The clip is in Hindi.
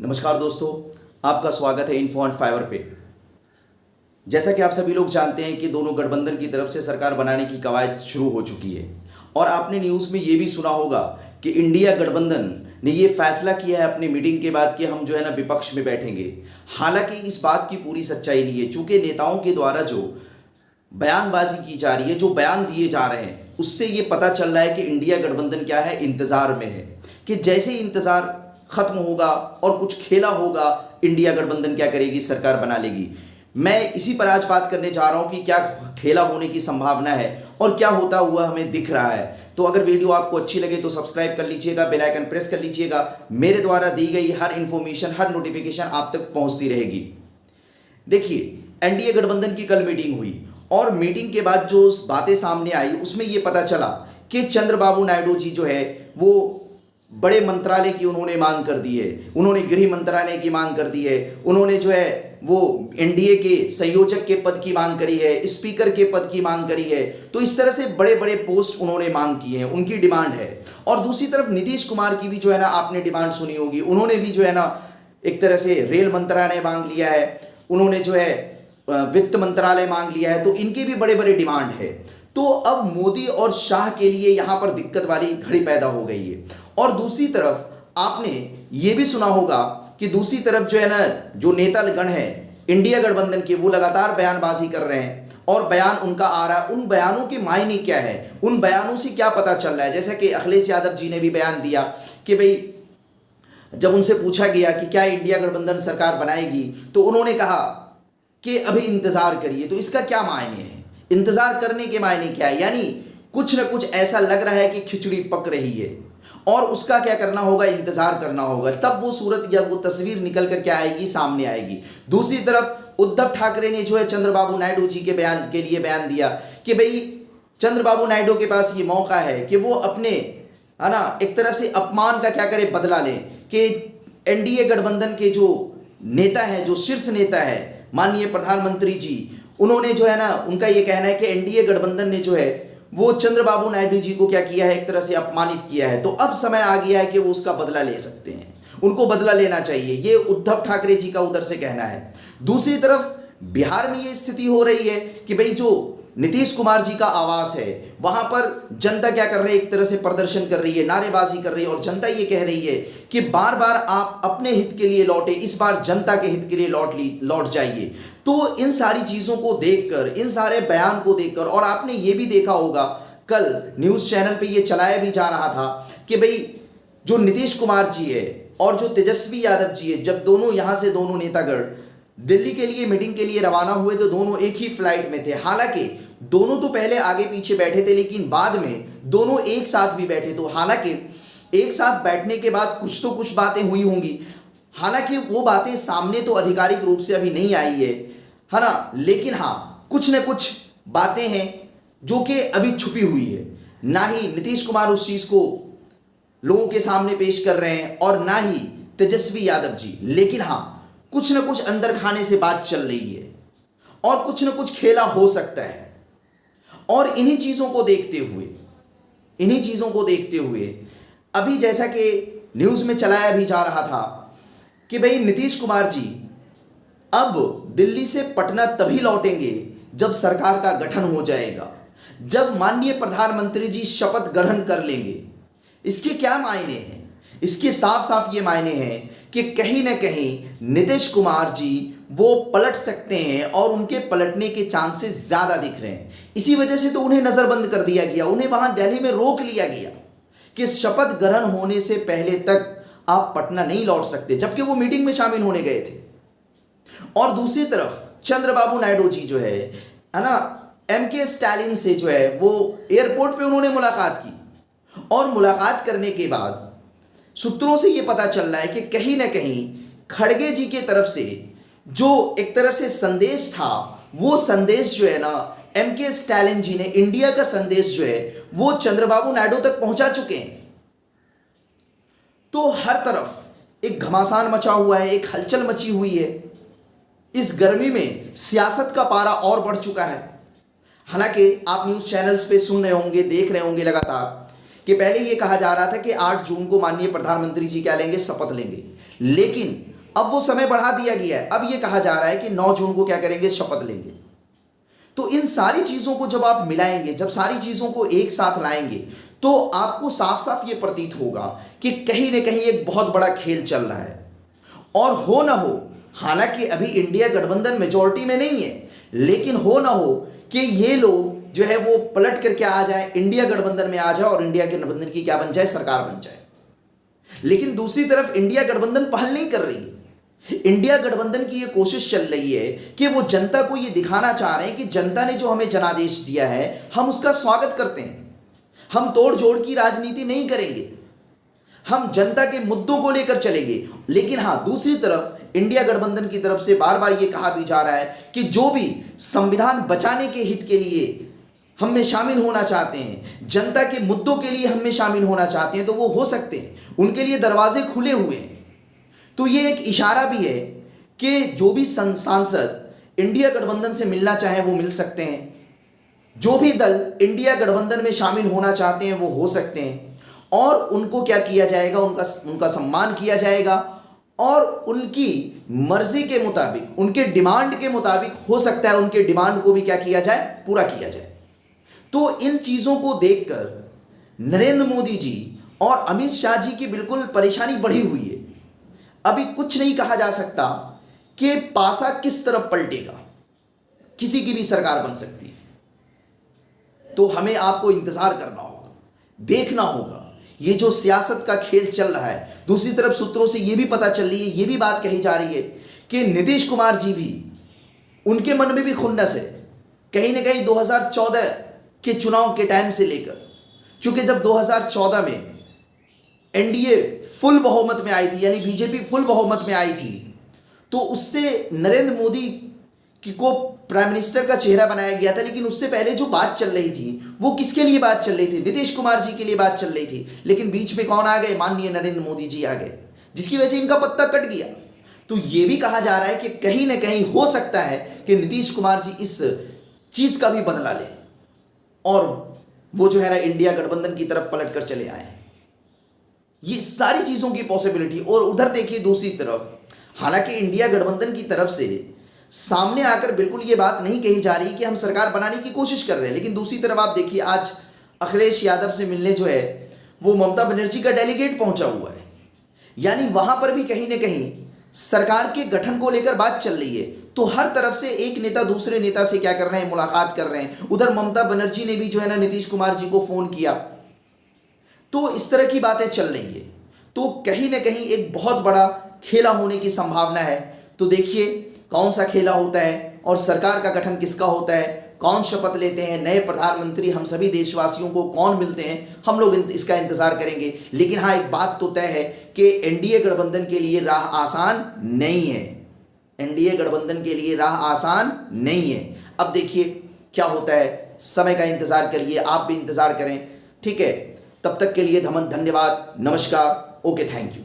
नमस्कार दोस्तों, आपका स्वागत है इन्फो एंड फाइवर पे। जैसा कि आप सभी लोग जानते हैं कि दोनों गठबंधन की तरफ से सरकार बनाने की कवायद शुरू हो चुकी है और आपने न्यूज़ में ये भी सुना होगा कि इंडिया गठबंधन ने ये फैसला किया है अपनी मीटिंग के बाद कि हम जो है ना विपक्ष में बैठेंगे। हालांकि इस बात की पूरी सच्चाई नहीं है, चूंकि नेताओं के द्वारा जो बयानबाजी की जा रही है, जो बयान दिए जा रहे हैं, उससे ये पता चल रहा है कि इंडिया गठबंधन क्या है, इंतज़ार में है कि जैसे ही इंतज़ार खत्म होगा और कुछ खेला होगा, इंडिया गठबंधन क्या करेगी, सरकार बना लेगी। मैं इसी पर आज बात करने जा रहा हूं कि क्या खेला होने की संभावना है और क्या होता हुआ हमें दिख रहा है। तो अगर वीडियो आपको अच्छी लगे तो सब्सक्राइब कर लीजिएगा, बेल आइकन प्रेस कर लीजिएगा। मेरे द्वारा दी गई हर इंफॉर्मेशन, हर नोटिफिकेशन आप तक पहुंचती रहेगी। देखिए, एनडीए गठबंधन की कल मीटिंग हुई और मीटिंग के बाद जो बातें सामने आई उसमें यह पता चला कि चंद्रबाबू नायडू जी जो है वो बड़े मंत्रालय की उन्होंने मांग कर दी है। उन्होंने गृह मंत्रालय की मांग कर दी है, उन्होंने जो है वो एनडीए के संयोजक के पद की मांग करी है, स्पीकर के पद की मांग करी है। तो इस तरह से बड़े बड़े पोस्ट उन्होंने मांग किए हैं, उनकी डिमांड है। और दूसरी तरफ नीतीश कुमार की भी जो है ना आपने डिमांड सुनी होगी, उन्होंने भी जो है ना एक तरह से रेल मंत्रालय मांग लिया है, उन्होंने जो है वित्त मंत्रालय मांग लिया है। तो इनकी भी बड़े बड़े डिमांड है। तो अब मोदी और शाह के लिए यहां पर दिक्कत वाली घड़ी पैदा हो गई है। और दूसरी तरफ आपने ये भी सुना होगा कि दूसरी तरफ जो है ना जो नेतागण है इंडिया गठबंधन के, वो लगातार बयानबाजी कर रहे हैं और बयान उनका आ रहा है। उन बयानों के मायने क्या है, उन बयानों से क्या पता चल रहा है। जैसे कि अखिलेश यादव जी ने भी बयान दिया कि भाई जब उनसे पूछा गया कि क्या इंडिया गठबंधन सरकार बनाएगी तो उन्होंने कहा कि अभी इंतजार करिए। तो इसका क्या मायने है, इंतजार करने के मायने क्या है? यानी कुछ न कुछ ऐसा लग रहा है कि खिचड़ी पक रही है और उसका क्या करना होगा, इंतजार करना होगा। तब वो सूरत या वो तस्वीर निकल कर क्या आएगी, सामने आएगी। दूसरी तरफ उद्धव ठाकरे ने जो है चंद्रबाबू नायडू जी के बयान के लिए बयान दिया कि भाई चंद्रबाबू नायडू के पास ये मौका है कि वो अपने है ना एक तरह से अपमान का क्या करे, बदला लें कि एनडीए गठबंधन के जो नेता है, जो शीर्ष नेता है माननीय प्रधानमंत्री जी, उन्होंने जो है ना उनका ये कहना है कि एनडीए गठबंधन ने जो है वो चंद्रबाबू नायडू जी को क्या किया है, एक तरह से अपमानित किया है। तो अब समय आ गया है कि वो उसका बदला ले सकते हैं, उनको बदला लेना चाहिए। ये उद्धव ठाकरे जी का उधर से कहना है। दूसरी तरफ बिहार में ये स्थिति हो रही है कि भाई जो नीतीश कुमार जी का आवास है वहां पर जनता क्या कर रही है, एक तरह से प्रदर्शन कर रही है, नारेबाजी कर रही है और जनता ये कह रही है कि बार बार आप अपने हित के लिए लौटे, इस बार जनता के हित के लिए लौट जाइए। तो इन सारी चीज़ों को देखकर, इन सारे बयान को देखकर, और आपने ये भी देखा होगा कल न्यूज़ चैनल पे ये चलाया भी जा रहा था कि भाई जो नीतीश कुमार जी है और जो तेजस्वी यादव जी है, जब दोनों यहाँ से दोनों नेतागढ़ दिल्ली के लिए मीटिंग के लिए रवाना हुए तो दोनों एक ही फ्लाइट में थे। हालांकि दोनों तो पहले आगे पीछे बैठे थे, लेकिन बाद में दोनों एक साथ भी बैठे। तो हालांकि एक साथ बैठने के बाद कुछ तो कुछ बातें हुई होंगी, हालांकि वो बातें सामने तो आधिकारिक रूप से अभी नहीं आई है ना, लेकिन हाँ कुछ न कुछ बातें हैं जो कि अभी छुपी हुई है। ना ही नीतीश कुमार उस चीज़ को लोगों के सामने पेश कर रहे हैं और ना ही तेजस्वी यादव जी, लेकिन हाँ कुछ न कुछ अंदर खाने से बात चल रही है और कुछ न कुछ खेला हो सकता है। और इन्हीं चीज़ों को देखते हुए अभी जैसा कि न्यूज़ में चलाया भी जा रहा था कि भाई नीतीश कुमार जी अब दिल्ली से पटना तभी लौटेंगे जब सरकार का गठन हो जाएगा, जब माननीय प्रधानमंत्री जी शपथ ग्रहण कर लेंगे। इसके क्या मायने हैं? इसके साफ साफ ये मायने हैं कि कहीं ना कहीं नीतीश कुमार जी वो पलट सकते हैं और उनके पलटने के चांसेस ज़्यादा दिख रहे हैं। इसी वजह से तो उन्हें नज़रबंद कर दिया गया, उन्हें वहाँ दिल्ली में रोक लिया गया कि शपथ ग्रहण होने से पहले तक आप पटना नहीं लौट सकते, जबकि वो मीटिंग में शामिल होने गए थे। और दूसरी तरफ चंद्रबाबू नायडू जी जो है ना एमके स्टालिन से जो है वो एयरपोर्ट पे उन्होंने मुलाकात की और मुलाकात करने के बाद सूत्रों से ये पता चल रहा है कि कहीं ना कहीं खड़गे जी के तरफ से जो एक तरह से संदेश था, वो संदेश जो है ना एमके स्टालिन जी ने, इंडिया का संदेश जो है वो चंद्रबाबू नायडू तक पहुंचा चुके हैं। तो हर तरफ एक घमासान मचा हुआ है, एक हलचल मची हुई है। इस गर्मी में सियासत का पारा और बढ़ चुका है। हालांकि आप न्यूज़ चैनल्स पे सुन रहे होंगे, देख रहे होंगे लगातार कि पहले ये कहा जा रहा था कि 8 जून को माननीय प्रधानमंत्री जी क्या लेंगे, शपथ लेंगे, लेकिन अब वो समय बढ़ा दिया गया है। अब ये कहा जा रहा है कि 9 जून को क्या करेंगे, शपथ लेंगे। तो इन सारी चीजों को जब आप मिलाएंगे, जब सारी चीजों को एक साथ लाएंगे, तो आपको साफ साफ ये प्रतीत होगा कि कहीं ना कहीं एक बहुत बड़ा खेल चल रहा है। और हो ना हो, हालांकि अभी इंडिया गठबंधन मेजोरिटी में नहीं है, लेकिन हो ना हो कि ये लोग जो है वो पलट करके आ जाए, इंडिया गठबंधन में आ जाए और इंडिया के गठबंधन की क्या बन जाए, सरकार बन जाए। लेकिन दूसरी तरफ इंडिया गठबंधन पहल नहीं कर रही है। इंडिया गठबंधन की ये कोशिश चल रही है कि वो जनता को ये दिखाना चाह रहे हैं कि जनता ने जो हमें जनादेश दिया है, हम उसका स्वागत करते हैं, हम तोड़ जोड़ की राजनीति नहीं करेंगे, हम जनता के मुद्दों को लेकर चलेंगे। लेकिन हाँ, दूसरी तरफ इंडिया गठबंधन की तरफ से बार बार ये कहा भी जा रहा है कि जो भी संविधान बचाने के हित के लिए हम में शामिल होना चाहते हैं, जनता के मुद्दों के लिए हम में शामिल होना चाहते हैं, तो वो हो सकते हैं, उनके लिए दरवाजे खुले हुए हैं। तो ये एक इशारा भी है कि जो भी सांसद इंडिया गठबंधन से मिलना चाहे वो मिल सकते हैं, जो भी दल इंडिया गठबंधन में शामिल होना चाहते हैं वो हो सकते हैं, और उनको क्या किया जाएगा, उनका सम्मान किया जाएगा, और उनकी मर्जी के मुताबिक, उनके डिमांड के मुताबिक हो सकता है उनके डिमांड को भी क्या किया जाए, पूरा किया जाए। तो इन चीजों को देखकर नरेंद्र मोदी जी और अमित शाह जी की बिल्कुल परेशानी बढ़ी हुई है। अभी कुछ नहीं कहा जा सकता कि पासा किस तरफ पलटेगा, किसी की भी सरकार बन सकती है। तो हमें आपको इंतजार करना होगा, देखना होगा ये जो सियासत का खेल चल रहा है। दूसरी तरफ सूत्रों से ये भी पता चल रही है, ये भी बात कही जा रही है कि नीतीश कुमार जी भी, उनके मन में भी खुन्नस है कहीं ना कहीं 2014 के चुनाव के टाइम से लेकर, क्योंकि जब 2014 में एनडीए फुल बहुमत में आई थी, यानी बीजेपी फुल बहुमत में आई थी, तो उससे नरेंद्र मोदी को प्राइम मिनिस्टर का चेहरा बनाया गया था। लेकिन उससे पहले जो बात चल रही थी वो किसके लिए बात चल रही थी, नीतीश कुमार जी के लिए बात चल रही थी। लेकिन बीच में कौन आ गए, माननीय नरेंद्र मोदी जी आ गए, जिसकी वजह से इनका पत्ता कट गया। तो ये भी कहा जा रहा है कि कहीं ना कहीं हो सकता है कि नीतीश कुमार जी इस चीज का भी बदला ले और वो जो है ना इंडिया गठबंधन की तरफ पलट कर चले आए। ये सारी चीजों की पॉसिबिलिटी। और उधर देखिए दूसरी तरफ, हालांकि इंडिया गठबंधन की तरफ से सामने आकर बिल्कुल ये बात नहीं कही जा रही कि हम सरकार बनाने की कोशिश कर रहे हैं, लेकिन दूसरी तरफ आप देखिए आज अखिलेश यादव से मिलने जो है वो ममता बनर्जी का डेलीगेट पहुंचा हुआ है। यानी वहां पर भी कहीं ना कहीं सरकार के गठन को लेकर बात चल रही है। तो हर तरफ से एक नेता दूसरे नेता से क्या कर रहे हैं, मुलाकात कर रहे हैं। उधर ममता बनर्जी ने भी जो है ना नीतीश कुमार जी को फोन किया। तो इस तरह की बातें चल रही है। तो कहीं ना कहीं एक बहुत बड़ा खेला होने की संभावना है। तो देखिए कौन सा खेला होता है और सरकार का गठन किसका होता है, कौन शपथ लेते हैं, नए प्रधानमंत्री हम सभी देशवासियों को कौन मिलते हैं, हम लोग इसका इंतजार करेंगे। लेकिन हाँ, एक बात तो तय है कि एनडीए गठबंधन के लिए राह आसान नहीं है, एनडीए गठबंधन के लिए राह आसान नहीं है। अब देखिए क्या होता है, समय का इंतजार करिए, आप भी इंतजार करें, ठीक है। तब तक के लिए धन्यवाद, नमस्कार, ओके, थैंक यू।